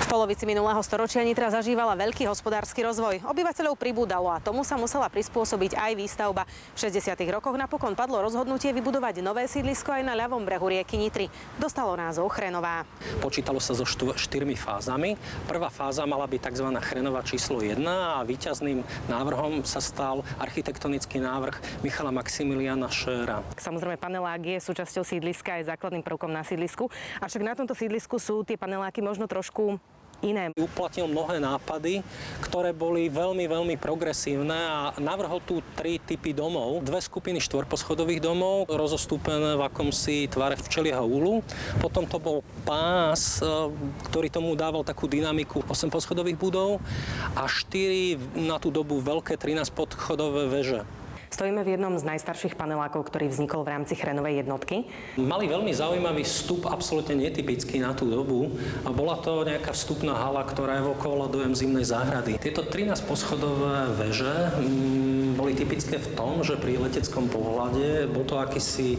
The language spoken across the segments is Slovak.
V polovici minulého storočia Nitra zažívala veľký hospodársky rozvoj. Obyvateľov pribúdalo a tomu sa musela prispôsobiť aj výstavba. V 60. rokoch napokon padlo rozhodnutie vybudovať nové sídlisko aj na ľavom brehu rieky Nitry. Dostalo názov Chrenová. Počítalo sa so 4 fázami. Prvá fáza mala byť tzv. Chrenová číslo 1 a víťazným návrhom sa stal architektonický návrh Michala Maximiliána Schöera. Samozrejme, panelák je súčasťou sídliska, je základným prvkom na sídlisku. Avšak na tomto sídlisku sú tie paneláky možno trošku iné. Uplatnil mnohé nápady, ktoré boli veľmi progresívne a navrhol tu 3 typy domov. 2 skupiny štvorposchodových domov, rozostúpené v akomsi tvare včelieho úlu. Potom to bol pás, ktorý tomu dával takú dynamiku 8 poschodových budov a 4 na tú dobu veľké 13-poschodové veže. Stojíme v jednom z najstarších panelákov, ktorý vznikol v rámci Chrenovej jednotky. Mali veľmi zaujímavý vstup, absolútne netypický na tú dobu. A bola to nejaká vstupná hala, ktorá evokovala dojem zimnej záhrady. Tieto 13-poschodové veže boli typické v tom, že pri leteckom pohľade bol to akýsi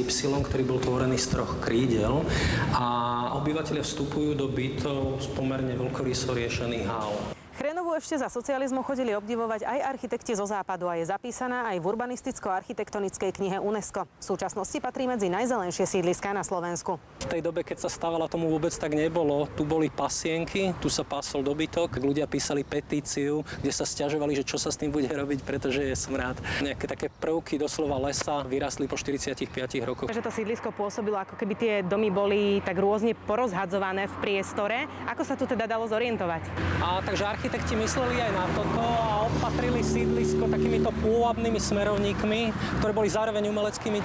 Y, ktorý bol tvorený z 3 krídel a obyvatelia vstupujú do bytov z pomerne veľkoryso riešených hál. Chrenovú ešte za socializmu chodili obdivovať aj architekti zo západu a je zapísaná aj v urbanisticko-architektonickej knihe UNESCO. V súčasnosti patrí medzi najzelenšie sídliská na Slovensku. V tej dobe, keď sa stavala, tomu vôbec tak nebolo. Tu boli pasienky, tu sa pásol dobytok. Ľudia písali petíciu, kde sa sťažovali, že čo sa s tým bude robiť, pretože je smrad. Nejaké také prvky doslova lesa vyrastli po 45 rokoch. Že to sídlisko pôsobilo, ako keby tie domy boli tak rôzne porozhadzované v priestore. Ako sa tu teda dalo zorientovať? Takže architekti mysleli aj na toto a opatrili sídlisko takýmito pôvabnými smerovníkmi, ktoré boli zároveň umeleckými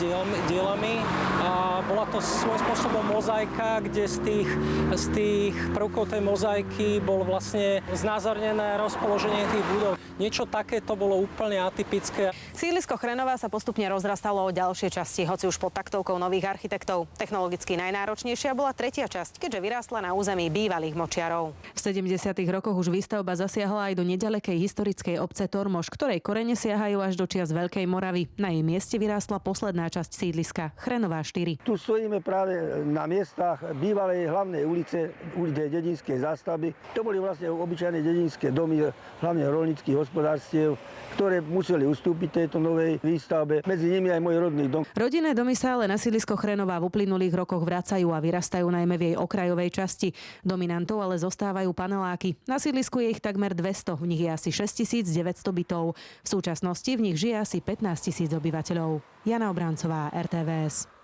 dielami. A bola to svojím spôsobom mozaika, kde z tých prvkov tej mozaiky bol vlastne znázornené rozpoloženie tých budov. Niečo takéto bolo úplne atypické. Sídlisko Chrenová sa postupne rozrastalo o ďalšie časti, hoci už pod taktovkou nových architektov. Technologicky najnáročnejšia bola 3. časť, keďže vyrástla na území bývalých močiarov. V 70. rokoch už výstavba zasiahla aj do neďalekej historickej obce Tormoš, ktorej korene siahajú až do čias Veľkej Moravy. Na jej mieste vyrástla posledná časť sídliska Chrenová 4. Tu stojíme práve na miestach bývalej hlavnej ulice dedinskej zástavby. To boli vlastne obyčajné dedinské domy, hlavne roľníckych hospodárstiev, ktoré museli ustúpiť tejto novej výstavbe. Medzi nimi aj môj rodný dom. Rodinné domy sa ale na sídlisko Chrenová v uplynulých rokoch vracajú a vyrastajú najmä v jej okrajovej časti. Dominantou ale zostávajú paneláky. Na sídlisku je ich takmer 200, v nich je asi 6900 bytov. V súčasnosti v nich žije asi 15 000 obyvateľov. Jana Obrancová, RTVS.